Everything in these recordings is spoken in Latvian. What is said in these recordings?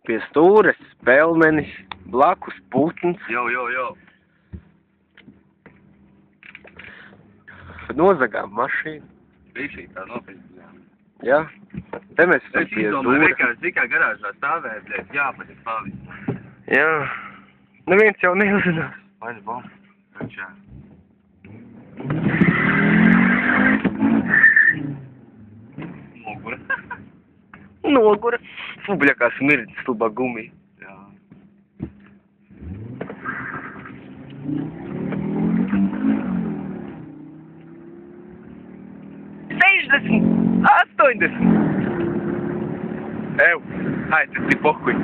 Pie stūres, pelmenis, blakus putns. Jo. Nozagām mašīnu. Bija šī tā nopietnā. Jā. Te mēs esam Es pie izdomāju, stūres. vienkārši tikai garāžā stāvēja, bļēt, jāpatīk pavis. Jā. Neviens jau neuzzinās. Vaļas bomba. Tačā. Nogura. Nogura. Fubļa kā smird stulbā gumija. Jā. Ew, hai, tas ir pohuj.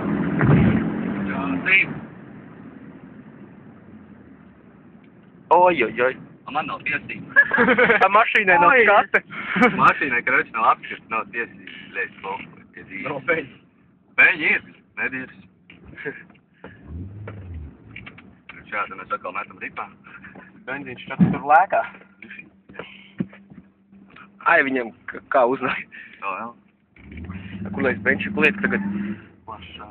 Jā, tīm. Ojojoj. Man nav tiesība. A mašīnai nav skate. Mašīnai, karoči, nav apšķirt, nav tiesība, bļēt, pohuj. No beļ. Beļi ir, nedīrs. Šā, tad mēs atkal metam ripā. Benzīns šāds tur lēkā. Ai, viņam kā uznāja. Tā, jā. Kulēs benču liek tagad. Plašā.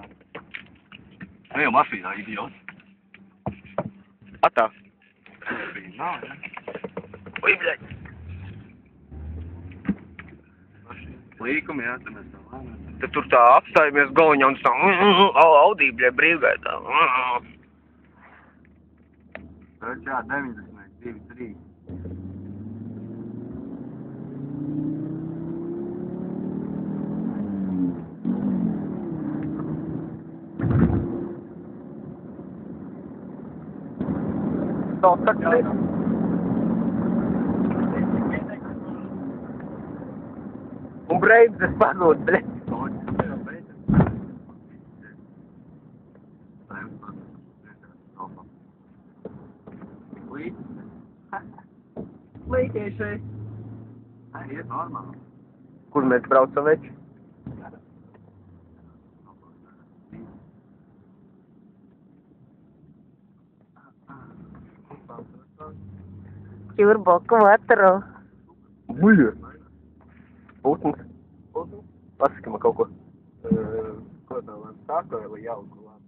Nu jau mašīnā, idiots. Atā. Nav, jā. Ui, bļaļ. Līkumi, jā, tad mēs tā lēnām. Tad tur tā apstājamies goliņā un tā Audī, bļaļ, brīvgaitā. Tačā, 90, 2, 3. Tā saka, un breidzes padot, bļaļ. Līkēšai. Ai, iet normāli. Kur mēs braucam veči? Turbo 4. Buļļa. Putns. Pasaki man kaut ko. Ko tā vēl sākoja, lai jauku labi?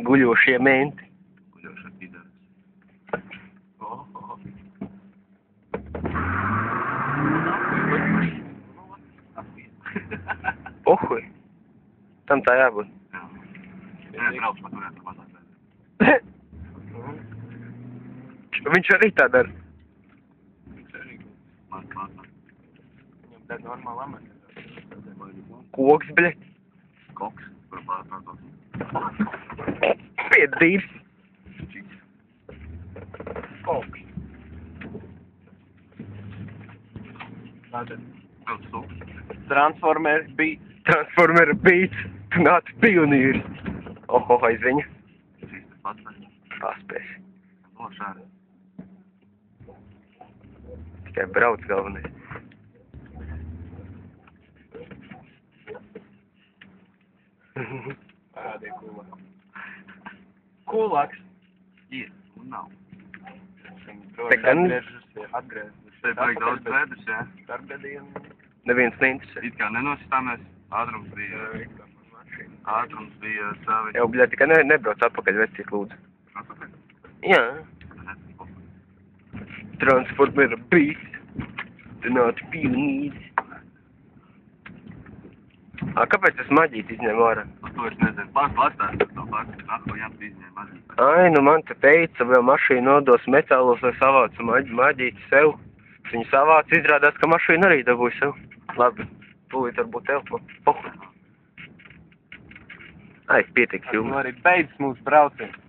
Guļošie menti. Guļošā pidars. Pohuj. Tam tā jābūt. Jā. Jā, brauc pa turēt ar mazāk vērtē. Viņš arī tā dara. Maz. Viņam tā normāla amata. Koks, bļaļ. Koks, kur pārprātos. Piedīrs. Koks. Brauc suks. Transformer beats. Tu not pioneers. Oho, aiz viņa. Šīs tas pats vai? Paspēs. Nošāri. Tikai brauc galvenais. Parādīja kulāks. Kulāks. Ir, un nav. Te gan Te vajag daudz vēdus, jā? neviens neinteresē. It kā nenosistāmies, ātrums bija savi. Jau, bļaļ, tikai nebrauc atpakaļ vecīt, lūdzu. Atpakaļ. Jā. Transformer beats. Tu not pioneers. Kāpēc tas maģīt izņem ārā? To es nezinu. Pastāst to faktu. Nāko jām izņēma maģīt. Ai, nu man te teica, vēl mašīnu nodos metālos, lai savācu maģīti sev. Viņu savāc, izrādās, ka mašīnu arī dabūja sev. Labi, tūlīt varbūt telpo. Pohu. Ai, pietiks jums. Nu arī beidz mūsu braucienu.